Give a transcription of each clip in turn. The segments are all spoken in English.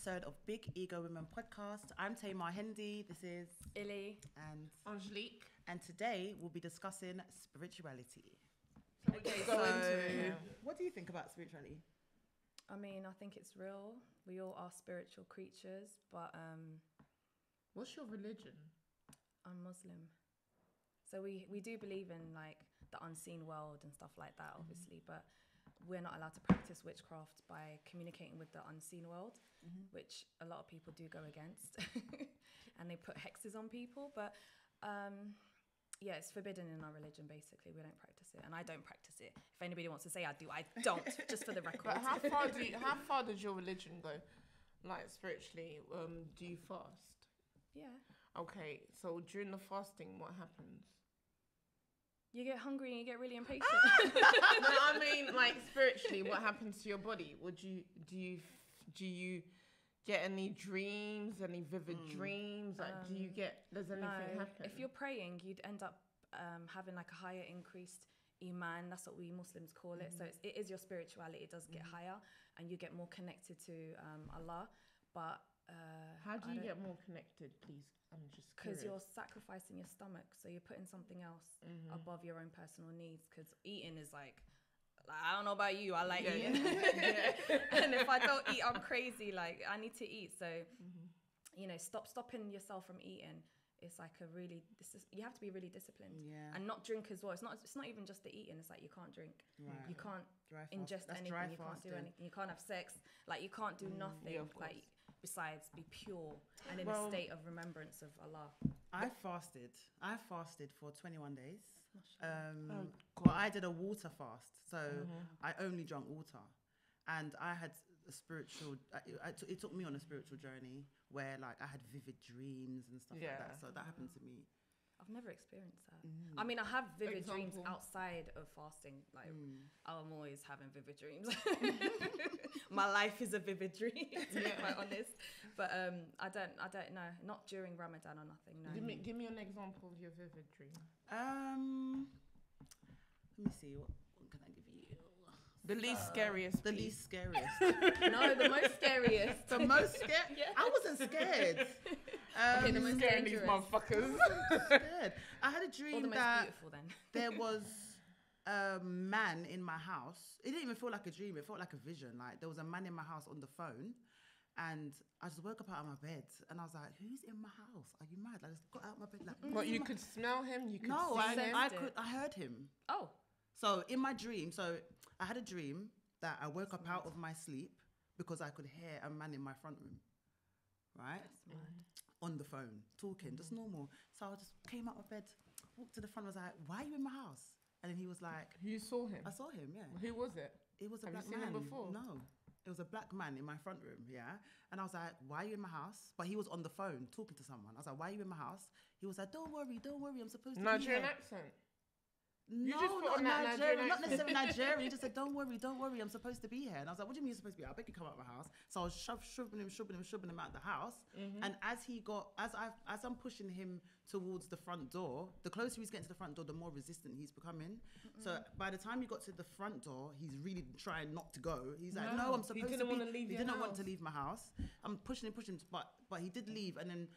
episode of Big Ego Women podcast. I'm Tamar Hendy. This is Illy and Angelique. And today we'll be discussing spirituality. Okay, so what do you think about spirituality? I mean, I think it's real. We all are spiritual creatures, but what's your religion? I'm Muslim. So we do believe in like the unseen world and stuff like that, obviously, but we're not allowed to practice witchcraft by communicating with the unseen world, which a lot of people do go against. And they put hexes on people. But yeah, it's forbidden in our religion, basically. We don't practice it. And I don't practice it. If anybody wants to say I do, I don't, just for the record. But how far does your religion go? Like spiritually, do you fast? Yeah. Okay, so during the fasting, what happens? You get hungry and you get really impatient. No, I mean, like spiritually, what happens to your body? Do you get any dreams, any vivid dreams? Like, does anything happen? If you're praying, you'd end up having like a higher increased iman. That's what we Muslims call it. So it is your spirituality. It does get higher, and you get more connected to Allah. But how do you get more connected, please? I'm just curious. Because you're sacrificing your stomach, so you're putting something else above your own personal needs. Because eating is like, I don't know about you, I like eating. And if I don't eat, I'm crazy. Like, I need to eat. So, you know, stopping yourself from eating. It's like you have to be really disciplined. Yeah. And not drink as well. It's not even just the eating. It's like you can't drink. Right. You can't ingest That's anything. You can't do anything. You can't have sex. Like, you can't do nothing. Yeah, of course. Like, besides be pure and in a state of remembrance of Allah. I fasted for 21 days. God. But I did a water fast, so I only drank water, and I had a spiritual. It took me on a spiritual journey where like I had vivid dreams and stuff like that. So that happened to me. I've never experienced that. I mean, I have vivid dreams outside of fasting. Like, I'm always having vivid dreams. My life is a vivid dream, to be quite honest. But I don't know. Not during Ramadan or nothing. No. Give me an example of your vivid dream. Let me see. What can I give you? The least scariest. The least scariest. No, the most scariest. The most scared. Yeah. I wasn't scared. Okay, the most scaring these dangerous. motherfuckers. Scared. I had a dream Or the most that beautiful, then. there was a man in my house. It didn't even feel like a dream. It felt like a vision. Like there was a man in my house on the phone, and I just woke up out of my bed, and I was like, "Who's in my house? Are you mad?" I just got out of my bed like. What, you could smell him? You could No, see him? I heard him. Oh. So in my dream, I had a dream that I woke up out of my sleep because I could hear a man in my front room, right? That's mad. On the phone, talking, just normal. So I just came out of bed, walked to the front, was like, "Why are you in my house?" And then he was like, You saw him? "I saw him, yeah." Who was it? It was a Have you black seen man. him before? No. It was a black man in my front room, yeah? And I was like, "Why are you in my house?" But he was on the phone talking to someone. I was like, "Why are you in my house?" He was like, don't worry, I'm supposed to be Nigerian here." accent. No, just put not on that Nigerian, Nigerian not accent. necessarily Nigerian. He just said, don't worry, I'm supposed to be here. And I was like, "What do you mean you're supposed to be here? I beg you come out of my house." So I was shoving him out of the house. And as I'm pushing him towards the front door, the closer he's getting to the front door, the more resistant he's becoming. So by the time he got to the front door, he's really trying not to go. He's like, "No, I'm supposed to be." He didn't want to leave He your didn't want house. to leave my house. I'm pushing him, but he did leave. And then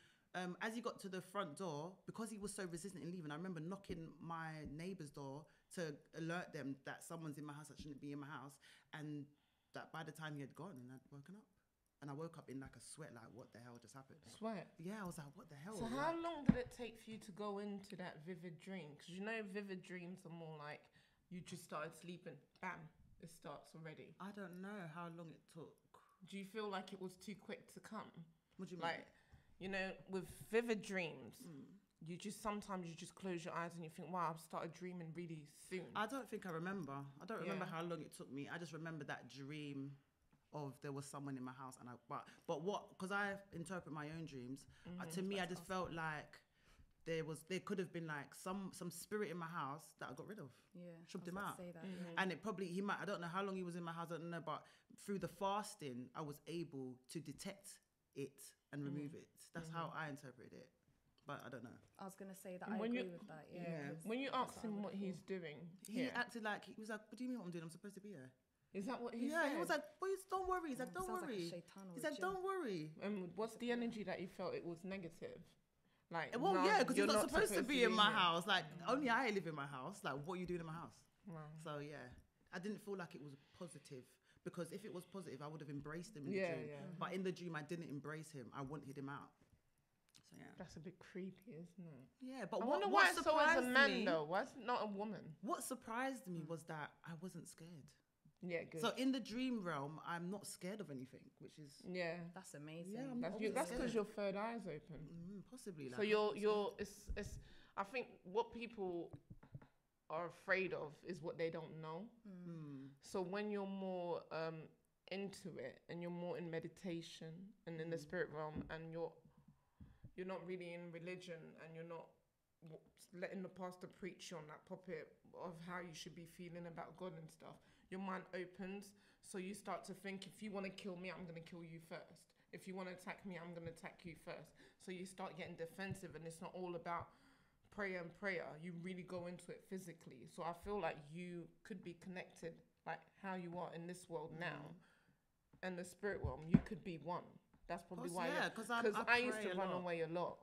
as he got to the front door, because he was so resistant in leaving, I remember knocking my neighbour's door to alert them that someone's in my house that shouldn't be in my house, and that by the time he had gone, and I'd woken up. And I woke up in like a sweat, like, what the hell just happened? Sweat? Yeah, I was like, what the hell? So how long did it take for you to go into that vivid dream? Because you know vivid dreams are more like you just started sleeping, bam, it starts already. I don't know how long it took. Do you feel like it was too quick to come? What do you mean? Like, you know, with vivid dreams, sometimes you just close your eyes and you think, wow, I've started dreaming really soon. I don't think I remember. I don't remember how long it took me. I just remember that dream of there was someone in my house, and but what? Because I interpret my own dreams. To me, I just felt like there could have been like some spirit in my house that I got rid of. Yeah. Shoved him out. Say that, And it probably, I don't know how long he was in my house, I don't know, but through the fasting, I was able to detect it and remove it. That's how I interpret it. But I don't know. I was going to say that And I when agree you- with that, Yeah. When you asked him what he's doing, He acted like, he was like, "What do you mean what I'm doing? I'm supposed to be here." Is that what he Yeah, said? he was like, boys, don't worry. He's like, don't Sounds like a worry. shaitan or He a said, jinn. don't worry. And what's the energy that you felt? It was negative. Like, Well, no, yeah, because he's you're not supposed to be in my here. house. Like, only I live in my house. Like, what are you doing in my house? Wow. So, yeah, I didn't feel like it was positive. Because if it was positive, I would have embraced him in Yeah, the dream. yeah. But in the dream, I didn't embrace him. I wanted him out. So, yeah. That's a bit creepy, isn't it? Yeah, but I what wonder why it's so as a surprised man, me, though. Why is it not a woman? what surprised me was that I wasn't scared. Yeah, good. So in the dream realm, I'm not scared of anything, which is yeah. That's amazing. Yeah, I'm That's obviously that's because scared. your third eye is open. Possibly. Like, So you're it's I think what people are afraid of is what they don't know. So when you're more into it and you're more in meditation and in the spirit realm and you're not really in religion and you're not letting the pastor preach you on that puppet of how you should be feeling about God and stuff, your mind opens. So you start to think, if you want to kill me, I'm going to kill you first. If you want to attack me, I'm going to attack you first. So you start getting defensive, and it's not all about prayer and prayer. You really go into it physically. So I feel like you could be connected, like how you are in this world now, and the spirit realm. You could be one. That's probably why. Yeah, because I used to run lot. away a lot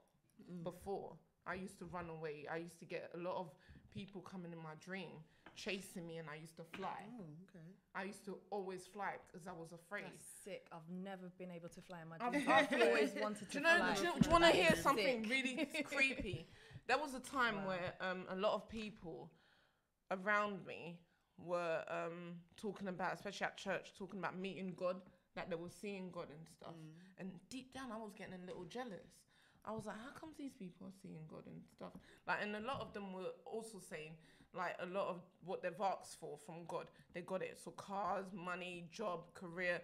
before. I used to run away. I used to get a lot of people coming in my dream, chasing me, and I used to fly. Oh, okay. I used to always fly because I was afraid. That's sick. I've never been able to fly in my I've dreams. I've always wanted to fly. Do you want to That hear is something sick. really creepy? There was a time where a lot of people around me were talking about, especially at church, talking about meeting God, that they were seeing God and stuff. And deep down, I was getting a little jealous. I was like, how come these people are seeing God and stuff? Like, and a lot of them were also saying, like, a lot of what they've asked for from God, they got it. So cars, money, job, career,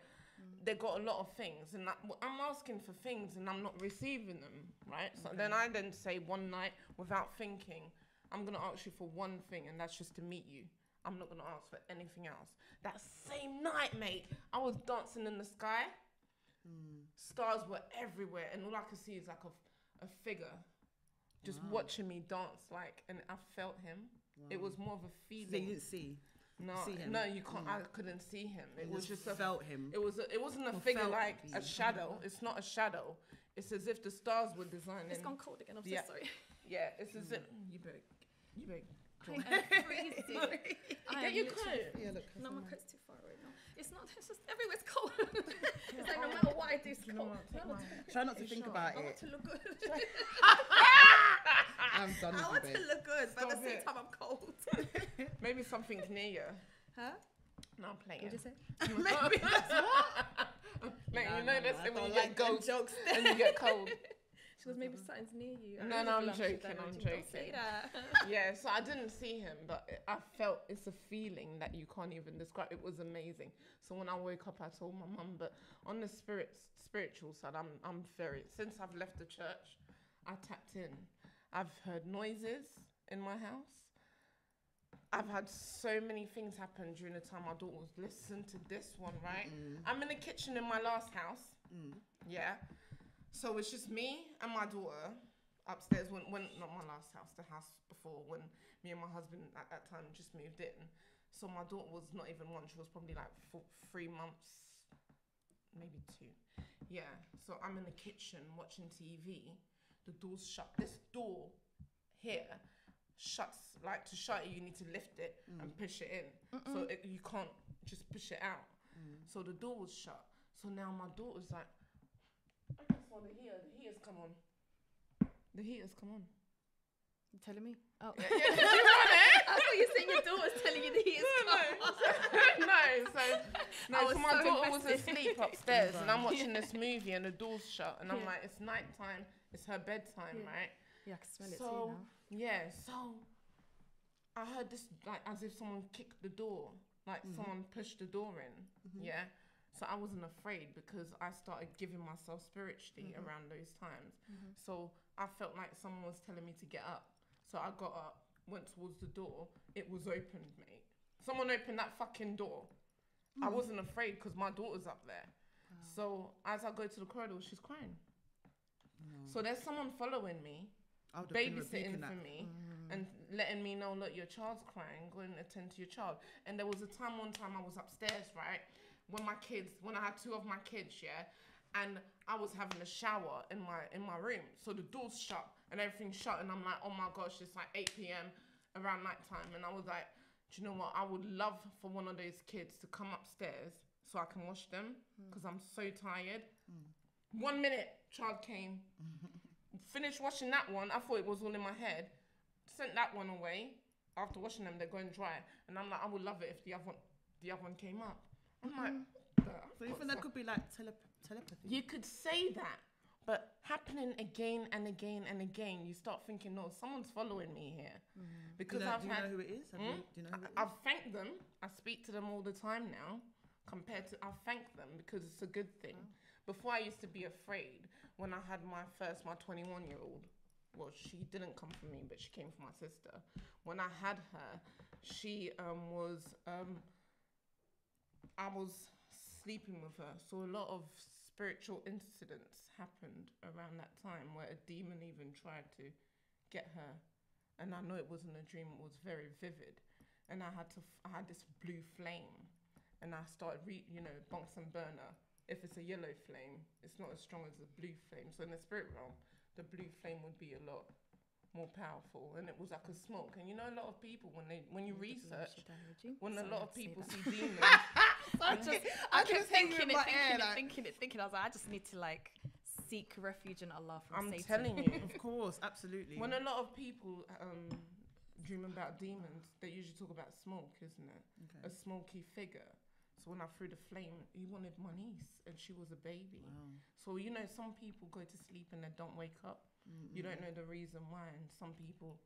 they got a lot of things. And I'm asking for things and I'm not receiving them, right? So then I say one night, without thinking, I'm going to ask you for one thing, and that's just to meet you. I'm not going to ask for anything else. That same night, mate, I was dancing in the sky. Stars were everywhere, and all I could see is like a figure just watching me dance, like, and I felt him. It was more of a feeling. So you didn't see? No, see him? no, you can't. I couldn't see him. It was just felt him. It wasn't a Or figure felt like a him. shadow. It's not a shadow. It's as if the stars were designing. It's gone cold again. I'm Yeah. so sorry. Yeah, it's as if you better. I'm freezing. Get your coat. Yeah, look. No, my coat's too far right now. It's not. It's just everywhere's cold. It's like no matter what I do, it's cold. Try not to think about I want it. to look good. I'm done I with want you, to babe. look good, but at the Stop same it. time I'm cold. Maybe something's near you. Huh? No, I'm playing. What did you say? Maybe that's what? Like, No, you know, no, that's no, I when don't you like get them ghost jokes. and you get cold. She goes, maybe something's near you. No, no, I'm Don't joking, say I'm Don't joking. say that. Yeah, so I didn't see him, but I felt it's a feeling that you can't even describe. It was amazing. So when I woke up, I told my mum. But on the spiritual side, I'm very. Since I've left the church, I tapped in. I've heard noises in my house. I've had so many things happen during the time my daughter was listening to this one, right? I'm in the kitchen in my last house. Yeah. So it's just me and my daughter upstairs when not my last house, the house before, when me and my husband at that time just moved in. So my daughter was not even one, she was probably like 3 months, maybe 2. Yeah. So I'm in the kitchen watching TV. The door's shut. This door here shuts, like to shut it, you need to lift it and push it in. So you can't just push it out. So the door was shut. So now my daughter's like, I just saw the heater's come on. The heater's come on. You telling me? Oh. Yeah, did you want it? I thought you were saying your daughter's telling you that he is So my daughter was asleep upstairs and I'm watching this movie and the door's shut and I'm like, it's nighttime, it's her bedtime, right? Yeah, I can smell it So, too now. yeah, so I heard this, like, as if someone kicked the door, like someone pushed the door in, yeah? So I wasn't afraid because I started giving myself spiritually around those times. So I felt like someone was telling me to get up. So I got up, went towards the door. It was opened, mate. Someone opened that fucking door. I wasn't afraid because my daughter's up there. So as I go to the corridor, she's crying. So there's someone following me, babysitting for me. and letting me know, look, your child's crying, go and attend to your child. And there was one time I was upstairs, right, when I had two of my kids, yeah, and I was having a shower in my room, so the door's shut and everything's shut, and I'm like, oh my gosh, it's like 8 p.m. around night time, and I was like, do you know what, I would love for one of those kids to come upstairs so I can wash them, because I'm so tired. 1 minute, child came, finished washing that one, I thought it was all in my head, sent that one away. After washing them, they're going dry, and I'm like, I would love it if the other one came up. I'm like, so you think that could be like telepathy? You could say that, but happening again and again and again, you start thinking, no, someone's following me here. Because do you know who it is? Do you know who it is? I've thanked them. I speak to them all the time now. I thank them because it's a good thing. Before, I used to be afraid. When I had my 21-year-old, well, she didn't come from me, but she came from my sister. When I had her, she I was sleeping with her, so a lot of spiritual incidents happened around that time where a demon even tried to get her, and I know it wasn't a dream, it was very vivid, and I had this blue flame, and I started Bunsen burner. If it's a yellow flame, it's not as strong as the blue flame. So in the spirit realm, the blue flame would be a lot more powerful, and it was like a smoke. And a lot of people when you research, when a lot of people see demons, I kept thinking. I was like, I just need to seek refuge in Allah from Satan. I'm telling you, of course, absolutely. When a lot of people dream about demons, they usually talk about smoke, isn't it? Okay. A smoky figure. So when I threw the flame, he wanted my niece, and she was a baby. Wow. So some people go to sleep and they don't wake up. You don't know the reason why, and some people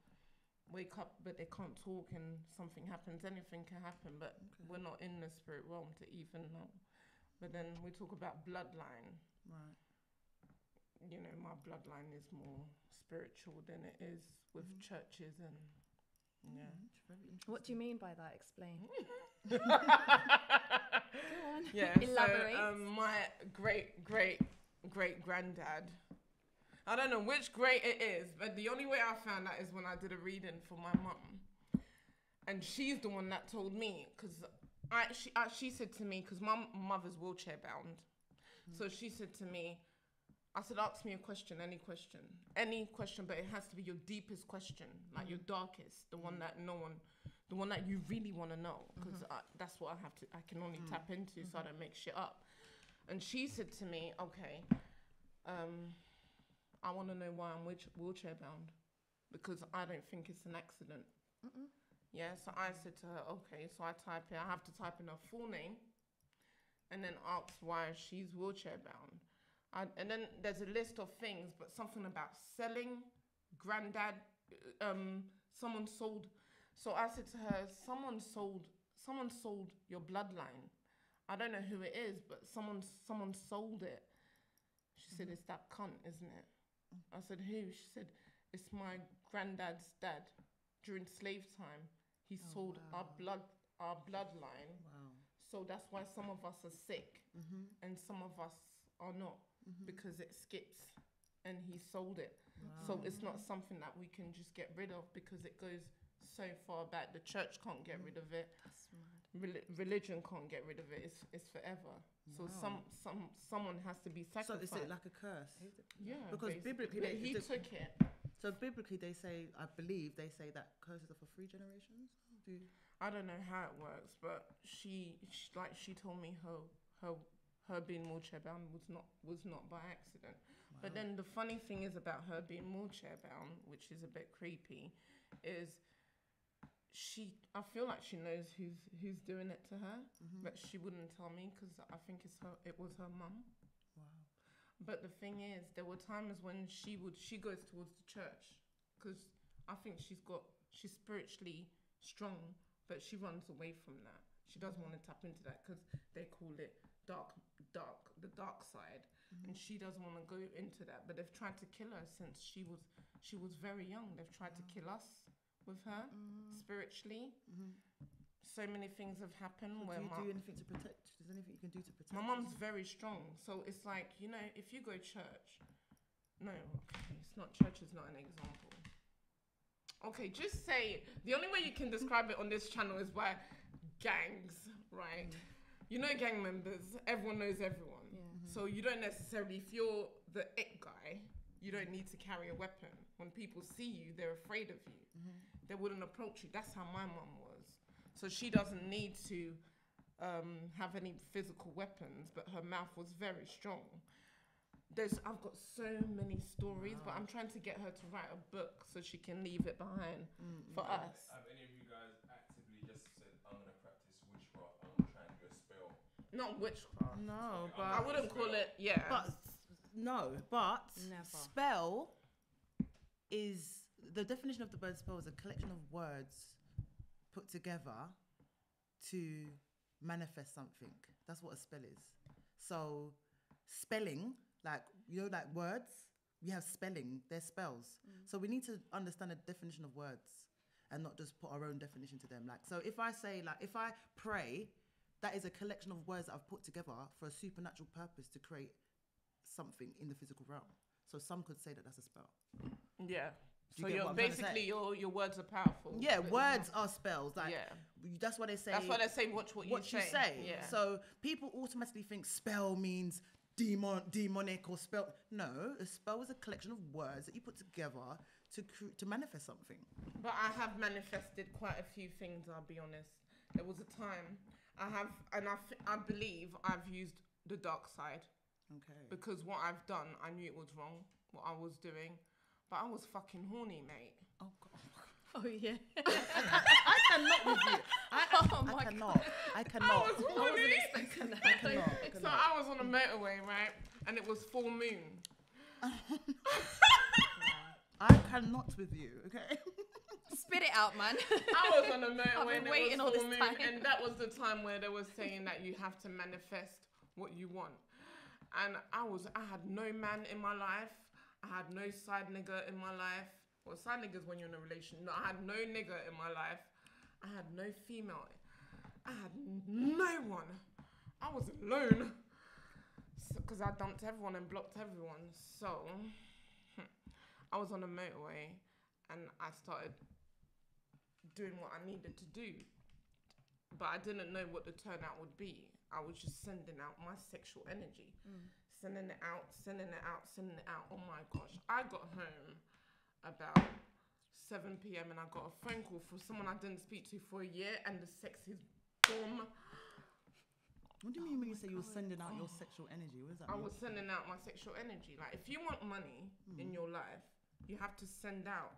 wake up but they can't talk, and something happens. Anything can happen, but we're not in the spirit realm to even know. But then we talk about bloodline. Right. My bloodline is more spiritual than it is with churches and What do you mean by that? Explain. Go on. Yeah. Elaborate. So, my great granddad. I don't know which great it is, but the only way I found out is when I did a reading for my mum, and she's the one that told me, because she said to me, because my mother's wheelchair bound, so she said to me, I said, ask me a question, any question, but it has to be your deepest question, like your darkest, the one that you really want to know, because that's what I can only tap into, so I don't make shit up. And she said to me, okay, I want to know why I'm wheelchair bound, because I don't think it's an accident. Yeah, so I said to her, okay, so I have to type in her full name, and then ask why she's wheelchair bound. And then there's a list of things, but something about selling, granddad, someone sold. So I said to her, someone sold your bloodline. I don't know who it is, but someone sold it. She said, it's that cunt, isn't it? I said, who? She said, it's my granddad's dad. During slave time, he sold our bloodline. Wow. So that's why some of us are sick and some of us are not, because it skips, and he sold it. Wow. So it's not something that we can just get rid of, because it goes so far back. The church can't get rid of it. That's mad. Religion can't get rid of it. It's forever. So someone has to be sacrificed. So is it like a curse? Yeah. Because biblically, he took it. So biblically, they say, I believe they say that curses are for 3 generations. I don't know how it works, but she told me her being wheelchair bound was not by accident. Wow. But then the funny thing is about her being wheelchair bound, which is a bit creepy, is I feel like she knows who's doing it to her, but she wouldn't tell me, because I think it was her mum. Wow. But the thing is, there were times when she goes towards the church, because I think she's spiritually strong, but she runs away from that. She doesn't want to tap into that, because they call it the dark side, and she doesn't want to go into that. But they've tried to kill her since she was very young. They've tried to kill us with her spiritually. So many things have happened. So do you do anything to protect? Is there anything you can do to protect? My mum's very strong, so it's like, if you go church, no, okay, it's not, church is not an example. Okay, just say the only way you can describe it on this channel is by gangs, right? You know, gang members. Everyone knows everyone. Yeah. So you don't necessarily, if you're the it guy, you don't need to carry a weapon. When people see you, they're afraid of you. They wouldn't approach you. That's how my mum was. So she doesn't need to have any physical weapons, but her mouth was very strong. I've got so many stories, but I'm trying to get her to write a book so she can leave it behind for us. Have any of you guys actively just said, I'm going to practice witchcraft, I'm going to try and do a spell? Not witchcraft. No, but I wouldn't call it, But Never. spell is the definition of the word spell is a collection of words put together to manifest something. That's what a spell is. So spelling, like, you know, like words, we have spelling, they're spells. So we need to understand the definition of words and not just put our own definition to them. Like, so if I say, like, if I pray, that is a collection of words that I've put together for a supernatural purpose to create something in the physical realm. So some could say that that's a spell. Yeah. Do So you get you're what I'm trying to basically say? your words are powerful. Yeah, words are spells. Like, Yeah. that's why they say. That's why they say watch what you say. Yeah. So people automatically think spell means demonic or spell. No, a spell is a collection of words that you put together to manifest something. But I have manifested quite a few things, I'll be honest. There was a time I believe I've used the dark side. Okay. Because what I've done, I knew it was wrong, what I was doing. But I was fucking horny, mate. Oh God. Oh yeah. I cannot with you. I cannot. I cannot. I was horny. I cannot. So I was on a motorway, right? And it was full moon. I cannot with you, okay? Spit it out, man. I was on a motorway I've been and waiting it all was this full moon. time. And that was the time where they were saying that you have to manifest what you want. And I had no man in my life. I had no side nigger in my life. Well, side nigger's when you're in a relation. No, I had no nigger in my life. I had no female. I had no one. I was alone. Because I dumped everyone and blocked everyone. So, I was on a motorway and I started doing what I needed to do. But I didn't know what the turnout would be. I was just sending out my sexual energy. Sending it out, sending it out, sending it out. Oh my gosh. I got home about 7 p.m. and I got a phone call from someone I didn't speak to for a year and the sex is bomb. What do you mean when you say you were sending out your sexual energy? What does that I mean? was sending out my sexual energy. Like, if you want money in your life, you have to send out.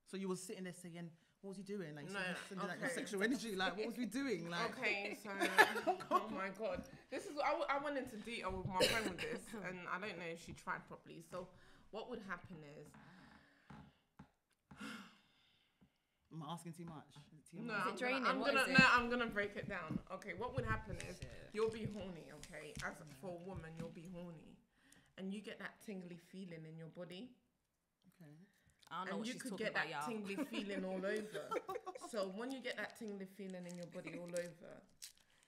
So you were sitting there saying, what was he doing? Like, No, sending out your okay. sexual energy. Like, what was he doing? Like, Okay, so, oh my God. This is, I went into detail with my friend with this, and I don't know if she tried properly. So what would happen is, am I asking too much? Is it too no, much? Is it draining? What is it? I'm gonna break it down. Okay, what would happen is you'll be horny. Okay, for a woman, you'll be horny, and you get that tingly feeling in your body. Okay. I don't know And what you she's could talking get about, that y'all. tingly feeling all over. So when you get that tingly feeling in your body all over,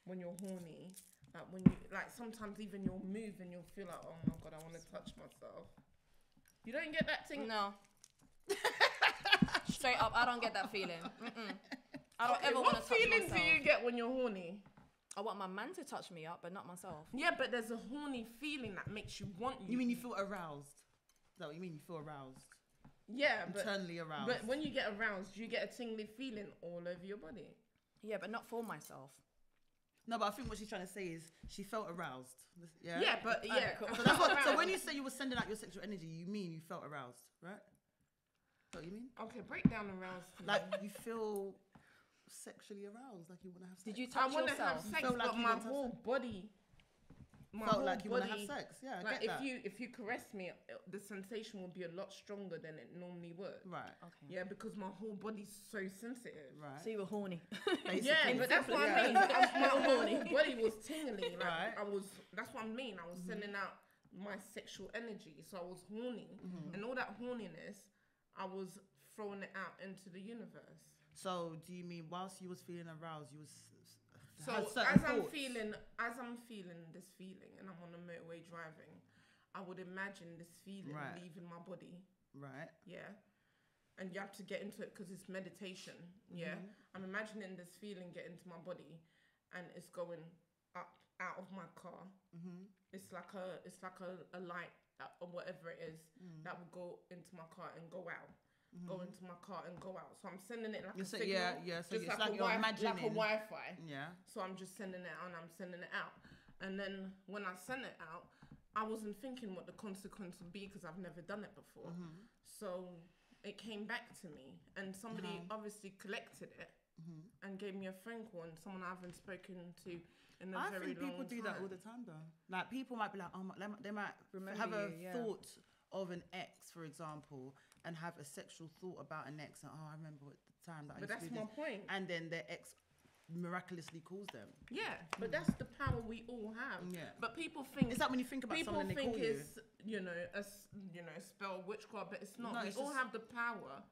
when you're horny, like when you sometimes even you'll move and you'll feel like, oh my God, I want to touch myself. You don't get that ting. No. Straight up, I don't get that feeling. I don't ever want What to touch feeling myself. do you get when you're horny? I want my man to touch me up, but not myself. Yeah, but there's a horny feeling that makes you want you. You mean you feel aroused? Is that what you mean? You feel aroused? Yeah, but Internally aroused. But when you get aroused, you get a tingly feeling all over your body. Yeah, but not for myself. No, but I think what she's trying to say is she felt aroused. Yeah. Yeah, but yeah. cool. So that's what. So when you say you were sending out your sexual energy, you mean you felt aroused, right? Is that what you mean? Okay, break down aroused. to me. Like you feel sexually aroused, like you want to have sex. Did you I touch want to have yourself? sex, felt like but you my want to have whole body. My felt whole like you want to have body- sex? Yeah, I Like get that. if you caress me, the sensation will be a lot stronger than it normally would. Right. Okay. Yeah, because my whole body's so sensitive. Right. So you were horny. Basically. Yeah, but that's what I mean. My whole body was tingly. Like Right. that's what I mean. I was sending out my sexual energy, so I was horny, and all that horniness, I was throwing it out into the universe. So do you mean whilst you was feeling aroused, you was So had as certain I'm thoughts? feeling this feeling, and I'm on the motorway driving, I would imagine this feeling Right. leaving my body. Right. Yeah. and you have to get into it because it's meditation. Yeah, I'm imagining this feeling get into my body, and it's going up out of my car. It's like a light or whatever it is that will go into my car and go out. Go into my car and go out. So I'm sending it like a signal. Yeah. So just it's like you're imagining. like a Wi-Fi. Yeah. So I'm just sending it out and I'm sending it out. And then when I sent it out, I wasn't thinking what the consequence would be because I've never done it before. So it came back to me, and somebody obviously collected it and gave me a phone call, and someone I haven't spoken to in a very long time. I think people do that all the time, though. Like, people might be like, oh, they might Remember have a you, thought of an ex, for example, and have a sexual thought about an ex, and I remember at the time that I used But to that's do my this. point. And then their ex miraculously calls them. Yeah, but that's the power we all have. Yeah. But people think It's like when you think about people someone, they think call you. it's a spell witchcraft, but it's not. No, We it's all just- have the power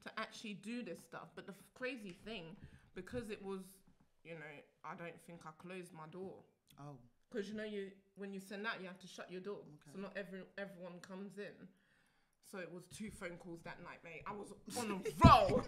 to actually do this stuff. But the crazy thing, because it was, I don't think I closed my door. Oh. Because when you send out, you have to shut your door, so not everyone comes in. So it was 2 phone calls that night, mate. I was on a roll.